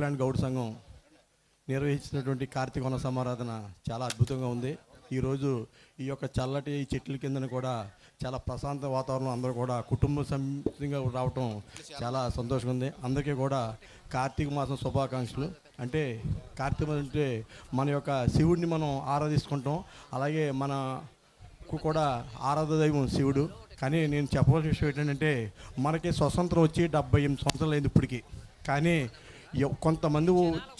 Upland Goud సంఘం నిర్వహించినటువంటి కార్తీక వన సమారాధన చాలా అద్భుతంగా ఉంది. ఈరోజు ఈ యొక్క చల్లటి చెట్ల కిందన కూడా చాలా ప్రశాంత వాతావరణం, అందరూ కూడా కుటుంబ సమేతంగా రావటం చాలా సంతోషంగా ఉంది. అందరికీ కూడా కార్తీక మాసం శుభాకాంక్షలు. అంటే కార్తీక మాసం అంటే మన యొక్క శివుడిని మనం ఆరాధిస్తుంటాం, అలాగే మనకు కూడా ఆరాధ దైవం శివుడు. కానీ నేను చెప్పవలసిన విషయం ఏంటంటే, మనకి స్వతంత్రం వచ్చి 78 సంవత్సరాలు అయింది ఇప్పటికి. కానీ కొంతమంది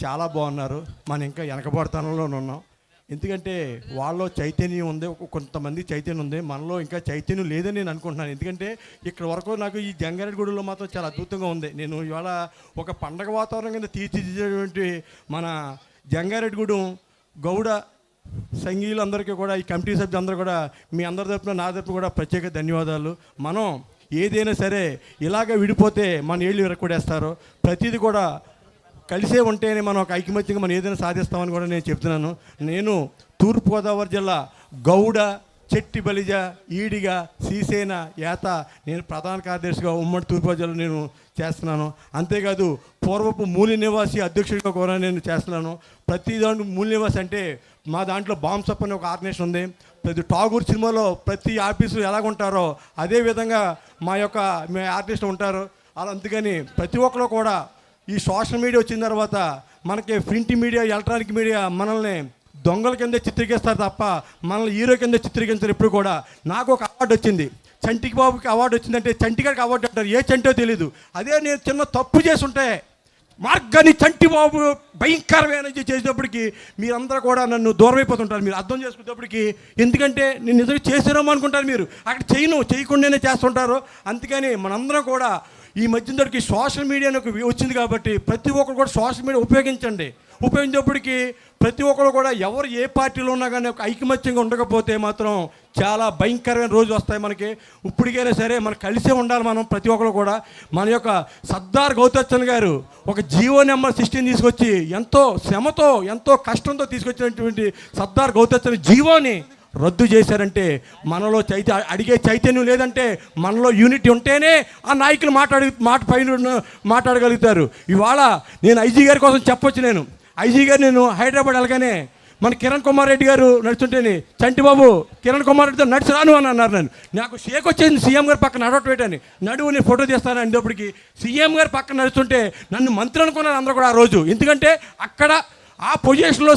చాలా బాగున్నారు, మనం ఇంకా వెనకబడతనంలో ఉన్నాం. ఎందుకంటే వాళ్ళలో చైతన్యం ఉంది, కొంతమంది చైతన్యం ఉంది, మనలో ఇంకా చైతన్యం లేదని నేను అనుకుంటున్నాను. ఎందుకంటే ఇక్కడ వరకు నాకు ఈ జంగారెడ్డిగూడెంలో మాత్రం చాలా అద్భుతంగా ఉంది. నేను ఇవాళ ఒక పండగ వాతావరణం కింద తీర్చిదిద్దేటువంటి మన జంగారెడ్డిగూడెం గౌడ సంఘీయులందరికీ కూడా, ఈ కమిటీ సభ్యులందరూ కూడా, మీ అందరి తరపున నా తరపున కూడా ప్రత్యేక ధన్యవాదాలు. మనం ఏదైనా సరే ఇలాగ విడిపోతే మన ఏళ్ళు విరక్కొడేస్తారు. ప్రతిదీ కూడా కలిసే ఉంటేనే మనం ఒక ఐకమత్యంగా మనం ఏదైనా సాధిస్తామని కూడా నేను చెప్తున్నాను. నేను తూర్పుగోదావరి జిల్లా గౌడ, చెట్టి బలిజ, ఈడిగ, శ్రీసేన, ఏత నేను ప్రధాన కార్యదర్శిగా ఉమ్మడి తూర్పుగోదావరి జిల్లా నేను చేస్తున్నాను. అంతేకాదు పూర్వపు మూల్య నివాసి అధ్యక్షుడిగా కూడా నేను చేస్తున్నాను. ప్రతి దాంట్లో మూల్య నివాసి అంటే మా దాంట్లో బాంసప్ అనే ఒక ఆర్గనైజేషన్ ఉంది. ప్రతి టాగూర్ సినిమాలో ప్రతి ఆఫీసులు ఎలాగుంటారో అదేవిధంగా మా ఆర్టిస్టులు ఉంటారు. అలా అందుకని ప్రతి ఒక్కరు కూడా ఈ సోషల్ మీడియా వచ్చిన తర్వాత మనకి ప్రింట్ మీడియా, ఎలక్ట్రానిక్ మీడియా మనల్ని దొంగల కింద చిత్రీకరిస్తారు తప్ప మనల్ని హీరో కింద చిత్రీకరించారు. ఇప్పుడు కూడా నాకు ఒక అవార్డు వచ్చింది, చంటికి బాబుకి అవార్డు వచ్చిందంటే చంటిగారికి అవార్డు అంటారు, ఏ చంటో తెలీదు. అదే నేను చిన్న తప్పు చేసుంటే మార్గాన్ని చంటి బాబు భయంకరమైన చేసేటప్పటికి మీరందరూ కూడా నన్ను దూరం అయిపోతుంటారు, మీరు అర్థం చేసుకునేటప్పటికి. ఎందుకంటే నేను నిజంగా చేసారేమో అనుకుంటారు, మీరు అక్కడ చేయకుండానే చేస్తుంటారు. అందుకని మనందరం కూడా ఈ మధ్యకి సోషల్ మీడియా వచ్చింది కాబట్టి ప్రతి ఒక్కరు కూడా సోషల్ మీడియా ఉపయోగించేటప్పటికి ప్రతి ఒక్కరు కూడా ఎవరు ఏ పార్టీలో ఉన్నా కానీ ఒక ఐకమత్యంగా ఉండకపోతే మాత్రం చాలా భయంకరమైన రోజు వస్తాయి మనకి. ఇప్పటికైనా సరే మనం కలిసే ఉండాలి. మనం ప్రతి ఒక్కరు కూడా మన యొక్క సర్దార్ గౌతచ్చన్ గారు ఒక జీవో నెంబర్ 16 తీసుకొచ్చి ఎంతో శ్రమతో ఎంతో కష్టంతో తీసుకొచ్చినటువంటి సర్దార్ గౌతచ్చన్ జీవోని రద్దు చేశారంటే మనలో అడిగే చైతన్యం లేదంటే మనలో యూనిటీ ఉంటేనే ఆ నాయకులు మాట్లాడగలుగుతారు. ఇవాళ నేను ఐజీ గారి కోసం చెప్పొచ్చు. నేను ఐజీ గారు నేను హైదరాబాద్ వెళ్ళగానే మన కిరణ్ కుమార్ రెడ్డి గారు నడుస్తుంటేనే, చంటిబాబు కిరణ్ కుమార్ రెడ్డితో నడిచి రాను అని అన్నారు. నాకు షేక్ వచ్చేది సీఎం గారి పక్కన నడవటం, నడువు నేను ఫోటో తీస్తాను అనేటప్పటికి సీఎం గారి పక్కన నడుస్తుంటే నన్ను మంత్రి అనుకున్నారు అందరూ కూడా ఆ రోజు. ఎందుకంటే అక్కడ ఆ పొజిషన్లో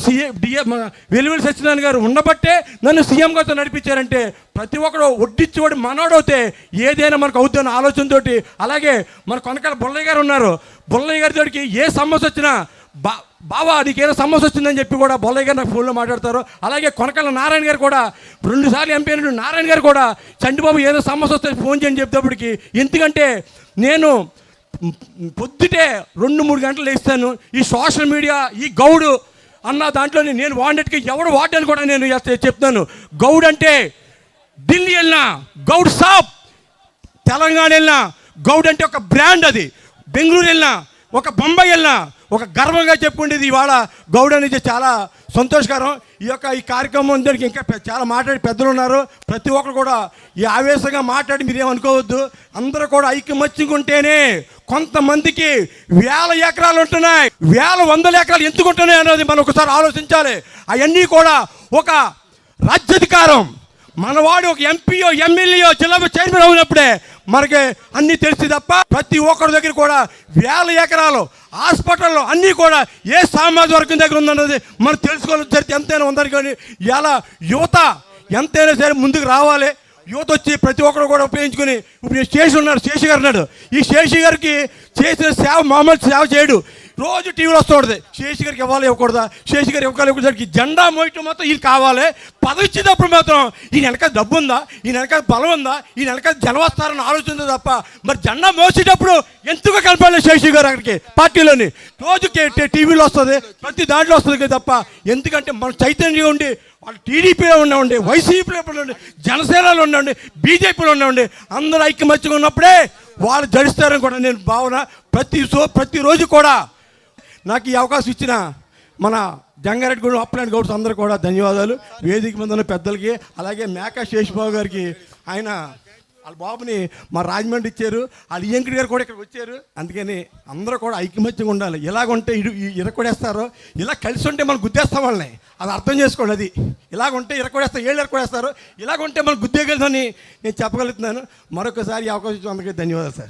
వెలువెల్లి సత్యనారాయణ గారు ఉండబట్టే నన్ను సీఎం గారితో నడిపించారంటే ప్రతి ఒక్కరు ఒడ్డిచ్చివాడు మనోడవుతే ఏదైనా మనకు అవుతున్న ఆలోచనతో. అలాగే మన కొనకాల బొల్లయ్య గారు ఉన్నారు, బొల్లయ్య గారితోటికి ఏ సమస్య వచ్చినా బావా నీకేదో సమస్య వచ్చిందని చెప్పి కూడా బొల్లయ్య గారు నాకు ఫోన్లో మాట్లాడతారు. అలాగే కొనకాల నారాయణ గారు కూడా 2 సార్లు ఎంపీ అయిన నారాయణ గారు కూడా చంటిబాబు ఏదో సమస్య వస్తే ఫోన్ చేయని చెప్పేటప్పటికి. ఎందుకంటే నేను పొద్దుటే 2-3 గంటలు వేస్తాను. ఈ సోషల్ మీడియా ఈ గౌడు అన్న దాంట్లో నేను వాడేటికి ఎవడు వాడని కూడా నేను చెప్తాను. గౌడ్ అంటే ఢిల్లీ వెళ్ళినా గౌడ్ సాబ్, తెలంగాణ వెళ్ళినా గౌడ్ అంటే ఒక బ్రాండ్, అది బెంగళూరు వెళ్ళినా ఒక బొంబాయి వెళ్ళినా ఒక గర్వంగా చెప్పుకునేది. ఇవాళ గౌడ్ అనేది చాలా సంతోషకరం. ఈ కార్యక్రమం దానికి ఇంకా చాలా మాట్లాడి పెద్దలు ఉన్నారు. ప్రతి ఒక్కరు కూడా ఈ ఆవేశంగా మాట్లాడి మీరేమనుకోవద్దు. అందరూ కూడా ఐకమత్యంగా ఉంటేనే. కొంతమందికి 1000 ఎకరాలు ఉంటున్నాయి, 100 ఎకరాలు ఎందుకు ఉంటున్నాయి అనేది మనం ఒకసారి ఆలోచించాలి. అవన్నీ కూడా ఒక రాజ్యాధికారం, మనవాడు ఒక ఎంపీయో ఎమ్మెల్యేయో జిల్లా చైర్మన్ అవునప్పుడే మనకి అన్నీ తెలిసి తప్ప ప్రతి ఒక్కరి దగ్గర కూడా 1000 ఎకరాలు హాస్పిటల్లో అన్నీ కూడా ఏ సామాజిక వర్గం దగ్గర ఉందన్నది మనం తెలుసుకోవాలని జరిగితే ఎంతైనా ఉందని. కానీ ఇలా యువత ఎంతైనా సరే ముందుకు రావాలి. యువత వచ్చి ప్రతి ఒక్కరు కూడా ఉపయోగించుకొని ఇప్పుడు శేషి గారు ఉన్నాడు. ఈ శేషి గారికి చేసిన సేవ మామూలు సేవ చేయడు. రోజు టీవీలో వస్తూ ఉంటుంది, శేషి గారికి ఇవ్వాలి ఇవ్వకూడదా, శేషి గారు ఇవ్వకపోయేసరికి జెండా మోయటం మాత్రం ఈయన కావాలి. పదవి ఇచ్చేటప్పుడు మాత్రం ఈయన వెనక డబ్బు ఉందా, ఈయన వెనక బలం ఉందా, ఈయన వెనక జనం వస్తారని ఆలోచన తప్ప మరి జెండా మోసేటప్పుడు ఎందుకు కలపాలి శేషి గారు అక్కడికి పార్టీలోని. రోజు టీవీలో వస్తుంది, ప్రతి దాంట్లో వస్తుంది తప్ప. ఎందుకంటే మన చైతన్యంగా ఉండి వాళ్ళు టీడీపీలో ఉన్నామండి, వైసీపీలో ఉండండి, జనసేనలో ఉండండి, బీజేపీలో ఉన్నామండి, అందరూ ఐక్యమత్యంగా ఉన్నప్పుడే వాళ్ళు జడిస్తారని కూడా నేను భావన. ప్రతిరోజు కూడా నాకు ఈ అవకాశం ఇచ్చిన మన జంగారెడ్డిగూడెం అప్లాండ్ గౌడ్స్ అందరూ కూడా ధన్యవాదాలు. వేదిక మీద ఉన్న పెద్దలకి, అలాగే మేకా శేషబాబు గారికి ఆయన వాళ్ళ బాబుని మా రాజమండ్రి ఇచ్చారు, వాళ్ళ వెంకటి గారు కూడా ఇక్కడికి వచ్చారు. అందుకని అందరూ కూడా ఐకమత్యంగా ఉండాలి. ఇలాగుంటే ఇరకొడేస్తారో, ఇలా కలిసి ఉంటే మనం గుద్దేస్తాం వాళ్ళని, అది అర్థం చేసుకోండి. అది ఇలాగుంటే ఇరకొడేస్తారు, ఏళ్ళు ఇరకొడేస్తారు, ఇలాగుంటే మనం గుద్దేయగలదని నేను చెప్పగలుగుతున్నాను. మరొకసారి ఈ అవకాశం ఇచ్చినందుకు ధన్యవాదాలు సార్.